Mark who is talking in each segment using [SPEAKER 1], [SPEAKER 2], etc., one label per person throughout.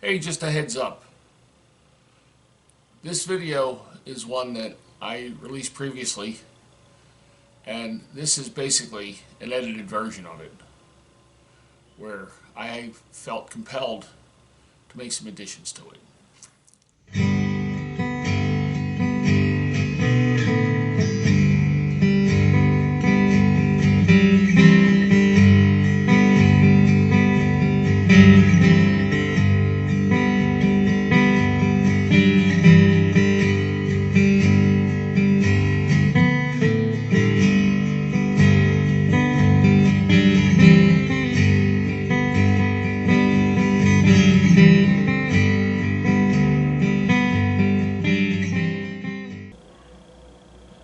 [SPEAKER 1] Hey, just a heads up. This video is one that I released previously, and this is basically an edited version of it, where I felt compelled to make some additions to it.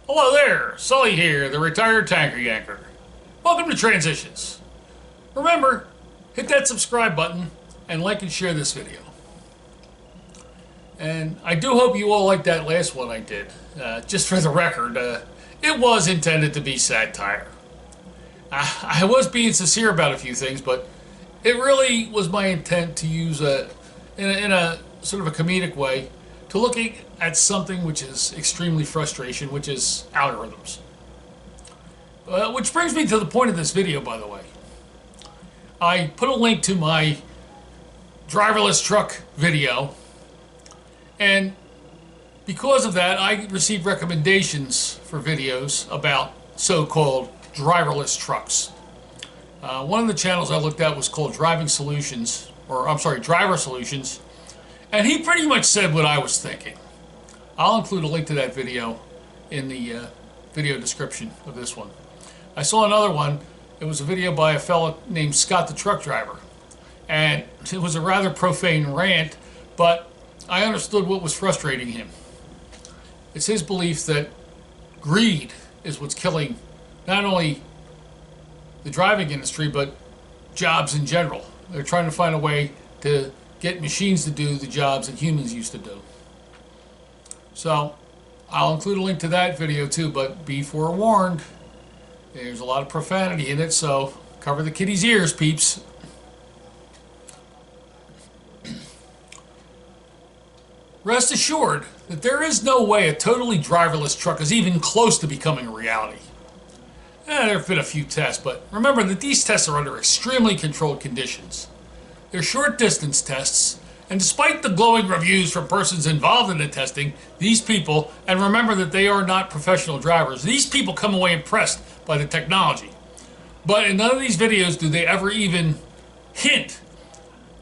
[SPEAKER 1] Hello there, Sully here, the retired tanker yanker. Welcome to Transitions. Remember, hit that subscribe button and like and share this video. And I do hope you all liked that last one I did. Just for the record, it was intended to be satire. I was being sincere about a few things, but it really was my intent to use in a sort of a comedic way to looking at something which is extremely frustration, which is algorithms. Which brings me to the point of this video, by the way. I put a link to my driverless truck video, and because of that, I received recommendations for videos about so-called driverless trucks. One of the channels I looked at was called Driver Solutions, and he pretty much said what I was thinking. I'll include a link to that video in the video description of this one. I saw another one. It was a video by a fellow named Scott the Truck Driver, and it was a rather profane rant, but I understood what was frustrating him. It's his belief that greed is what's killing not only the driving industry, but jobs in general. They're trying to find a way to get machines to do the jobs that humans used to do. So I'll include a link to that video too, but be forewarned, there's a lot of profanity in it, so cover the kitty's ears, peeps. Rest assured that there is no way a totally driverless truck is even close to becoming a reality. There have been a few tests, but remember that these tests are under extremely controlled conditions. They're short distance tests, and despite the glowing reviews from persons involved in the testing, these people, and remember that they are not professional drivers, these people come away impressed by the technology. But in none of these videos do they ever even hint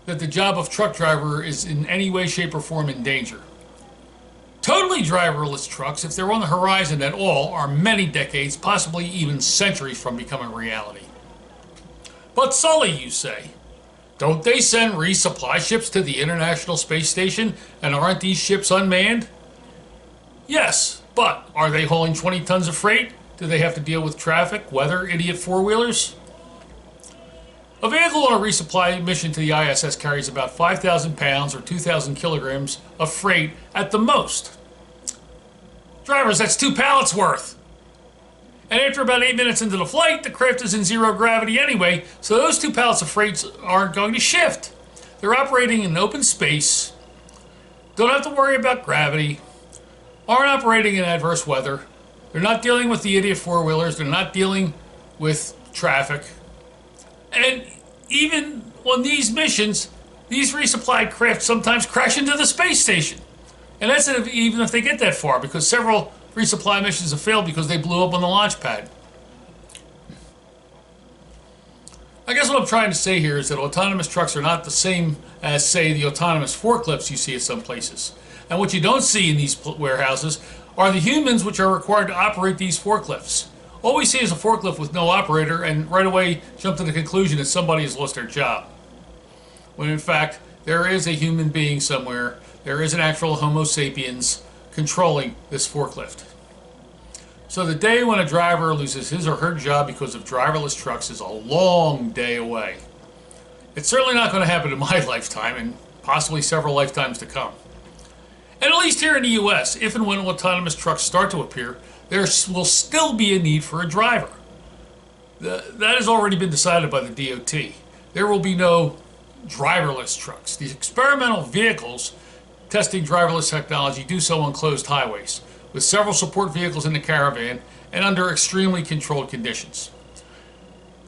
[SPEAKER 1] that the job of truck driver is in any way, shape, or form in danger. Totally driverless trucks, if they're on the horizon at all, are many decades, possibly even centuries from becoming reality. But Sully, you say, don't they send resupply ships to the International Space Station, and aren't these ships unmanned? Yes, but are they hauling 20 tons of freight? Do they have to deal with traffic, weather, idiot four-wheelers? A vehicle on a resupply mission to the ISS carries about 5,000 pounds or 2,000 kilograms of freight at the most. Drivers, that's 2 pallets worth. And after about 8 minutes into the flight, the craft is in zero gravity anyway, so those 2 pallets of freight aren't going to shift. They're operating in open space, don't have to worry about gravity, aren't operating in adverse weather, they're not dealing with the idiot four-wheelers, they're not dealing with traffic. And even on these missions, these resupplied craft sometimes crash into the space station. And that's even if they get that far, because several resupply missions have failed because they blew up on the launch pad. I guess what I'm trying to say here is that autonomous trucks are not the same as, say, the autonomous forklifts you see at some places. And what you don't see in these warehouses are the humans which are required to operate these forklifts. All we see is a forklift with no operator, and right away jump to the conclusion that somebody has lost their job. When in fact, there is a human being somewhere, there is an actual Homo sapiens controlling this forklift. So the day when a driver loses his or her job because of driverless trucks is a long day away. It's certainly not going to happen in my lifetime, and possibly several lifetimes to come. And at least here in the US, if and when autonomous trucks start to appear, there will still be a need for a driver. That has already been decided by the DOT. There will be no driverless trucks. These experimental vehicles testing driverless technology do so on closed highways, with several support vehicles in the caravan and under extremely controlled conditions.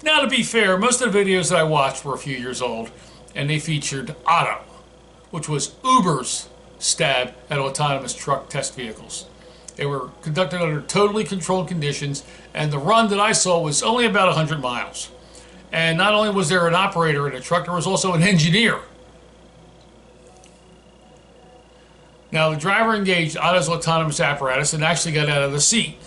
[SPEAKER 1] Now, to be fair, most of the videos that I watched were a few years old, and they featured Otto, which was Uber's stab at autonomous truck test vehicles. They were conducted under totally controlled conditions, and the run that I saw was only about 100 miles. And not only was there an operator in the truck, there was also an engineer. Now, the driver engaged Otto's autonomous apparatus and actually got out of the seat.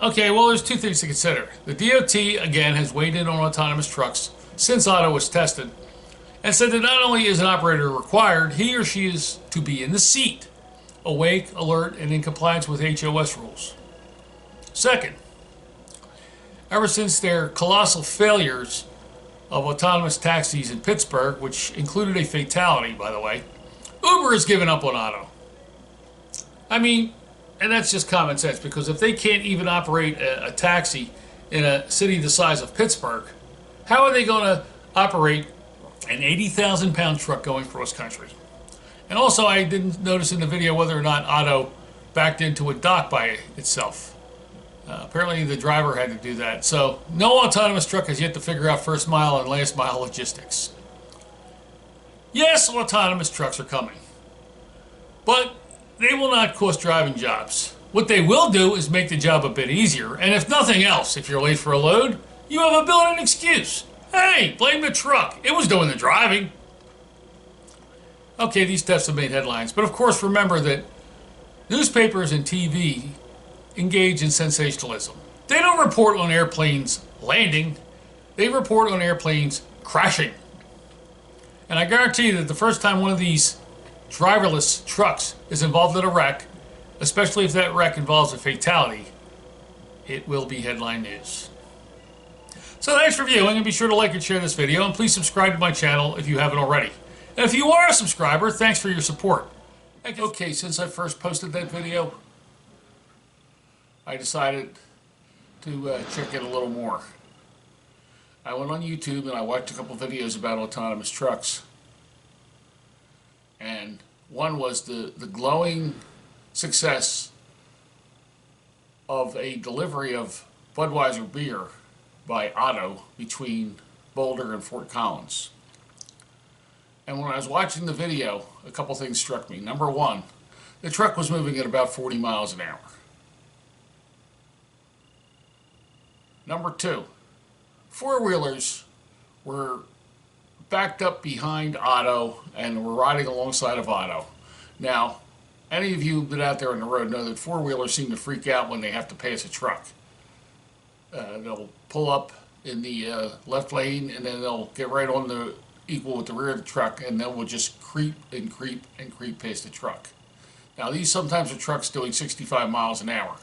[SPEAKER 1] Okay, well, there's two things to consider. The DOT, again, has weighed in on autonomous trucks since Otto was tested and said that not only is an operator required, he or she is to be in the seat, awake, alert, and in compliance with HOS rules. Second, ever since their colossal failures of autonomous taxis in Pittsburgh, which included a fatality, by the way, Uber has given up on Otto. I mean, and that's just common sense, because if they can't even operate a taxi in a city the size of Pittsburgh, how are they going to operate an 80,000-pound truck going cross country? And also, I didn't notice in the video whether or not Otto backed into a dock by itself. Apparently the driver had to do that. So no autonomous truck has yet to figure out first mile and last mile logistics. Yes, autonomous trucks are coming, but they will not cost driving jobs. What they will do is make the job a bit easier, and if nothing else, if you're late for a load, you have a built-in excuse. Hey, blame the truck. It was doing the driving. Okay, these tests have made headlines, but of course remember that newspapers and TV engage in sensationalism. They don't report on airplanes landing. They report on airplanes crashing. And I guarantee that the first time one of these driverless trucks is involved in a wreck, especially if that wreck involves a fatality, it will be headline news. So thanks for viewing, and be sure to like and share this video, and please subscribe to my channel if you haven't already. And if you are a subscriber, thanks for your support. Okay, since I first posted that video, I decided to check it a little more. I went on YouTube and I watched a couple videos about autonomous trucks. And one was the glowing success of a delivery of Budweiser beer by Otto between Boulder and Fort Collins. And when I was watching the video, a couple things struck me. Number one, the truck was moving at about 40 miles an hour. Number two, four-wheelers were backed up behind Otto and were riding alongside of Otto. Now, any of you who've been out there on the road know that four-wheelers seem to freak out when they have to pass a truck. They'll pull up in the left lane, and then they'll get right on the equal with the rear of the truck, and then we'll just creep and creep and creep past the truck. Now, these sometimes are trucks doing 65 miles an hour.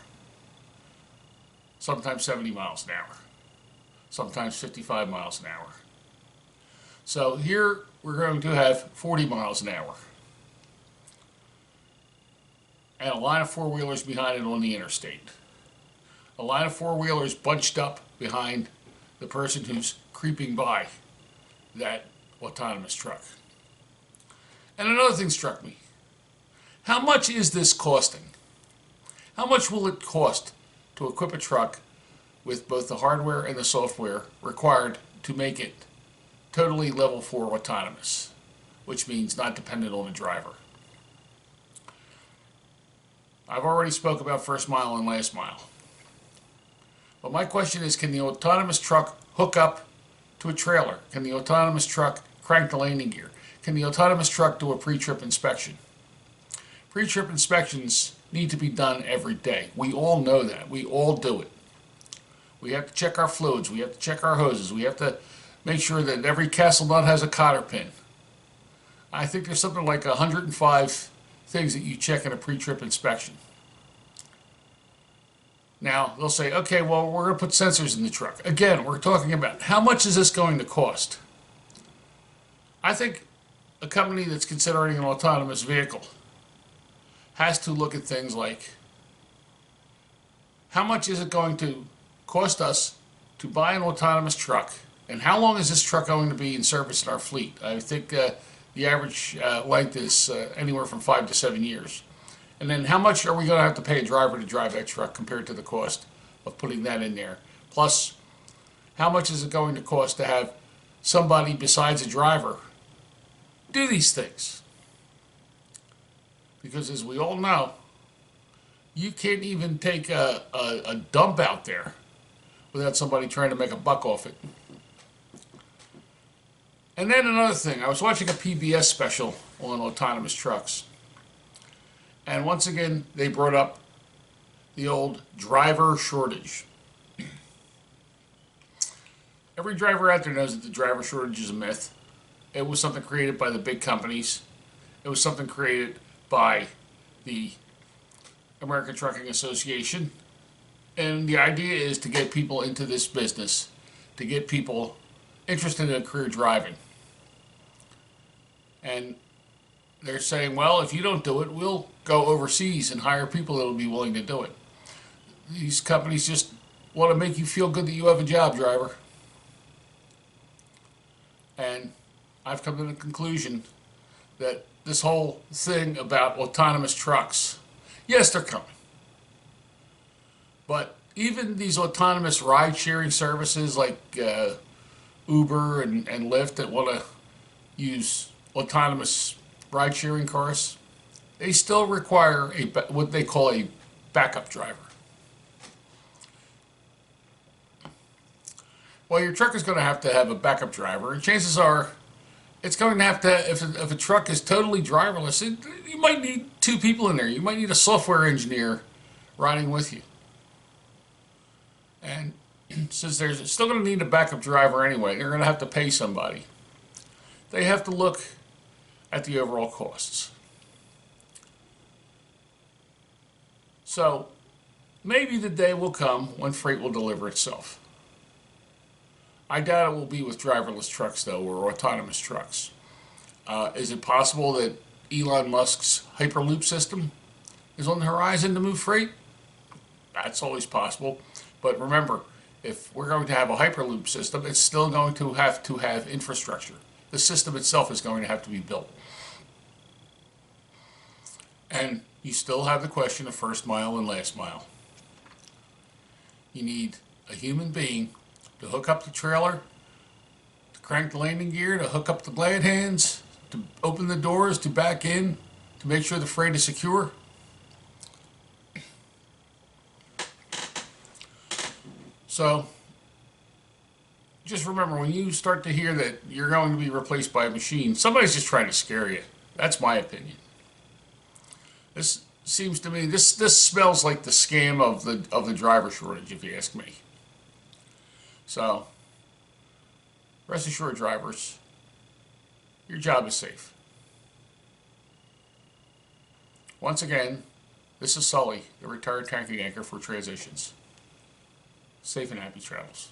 [SPEAKER 1] Sometimes 70 miles an hour, sometimes 55 miles an hour. So here we're going to have 40 miles an hour. And a line of four-wheelers behind it on the interstate. A line of four-wheelers bunched up behind the person who's creeping by that autonomous truck. And another thing struck me. How much is this costing? How much will it cost to equip a truck with both the hardware and the software required to make it totally level 4 autonomous, which means not dependent on the driver? I've already spoke about first mile and last mile. But my question is, can the autonomous truck hook up to a trailer? Can the autonomous truck crank the landing gear? Can the autonomous truck do a pre-trip inspection? Pre-trip inspections need to be done every day. We all know that. We all do it. We have to check our fluids. We have to check our hoses. We have to make sure that every castle nut has a cotter pin. I think there's something like 105 things that you check in a pre-trip inspection. Now, they'll say, okay, well, we're going to put sensors in the truck. Again, we're talking about how much is this going to cost? I think a company that's considering an autonomous vehicle has to look at things like, how much is it going to cost us to buy an autonomous truck And how long is this truck going to be in service in our fleet? I think the average length is anywhere from 5 to 7 years. And then how much are we going to have to pay a driver to drive that truck compared to the cost of putting that in there? Plus, how much is it going to cost to have somebody besides a driver do these things? Because as we all know, you can't even take a dump out there without somebody trying to make a buck off it. And then another thing, I was watching a PBS special on autonomous trucks. And once again, they brought up the old driver shortage. Every driver out there knows that the driver shortage is a myth. It was something created by the big companies. It was something created by the American Trucking Association. And the idea is to get people into this business, to get people interested in career driving. And they're saying, well, if you don't do it, we'll go overseas and hire people that will be willing to do it. These companies just want to make you feel good that you have a job, driver. And I've come to the conclusion that this whole thing about autonomous trucks, yes, they're coming. But even these autonomous ride-sharing services like Uber and Lyft that want to use autonomous ride-sharing cars, they still require what they call a backup driver. Well, your truck is going to have a backup driver, and chances are it's going to have to, if a truck is totally driverless, you might need 2 people in there. You might need a software engineer riding with you. And since there's still going to need a backup driver anyway, they're going to have to pay somebody. They have to look at the overall costs. So maybe the day will come when freight will deliver itself. I doubt it will be with driverless trucks, though, or autonomous trucks. Is it possible that Elon Musk's Hyperloop system is on the horizon to move freight? That's always possible. But remember, if we're going to have a Hyperloop system, it's still going to have infrastructure. The system itself is going to have to be built. And you still have the question of first mile and last mile. You need a human being to hook up the trailer, to crank the landing gear, to hook up the glad hands, to open the doors, to back in, to make sure the freight is secure. So, just remember, when you start to hear that you're going to be replaced by a machine, somebody's just trying to scare you. That's my opinion. This seems to me, this smells like the scam of the driver shortage, if you ask me. So, rest assured, drivers, your job is safe. Once again, this is Sully, the retired tanking anchor for Transitions. Safe and happy travels.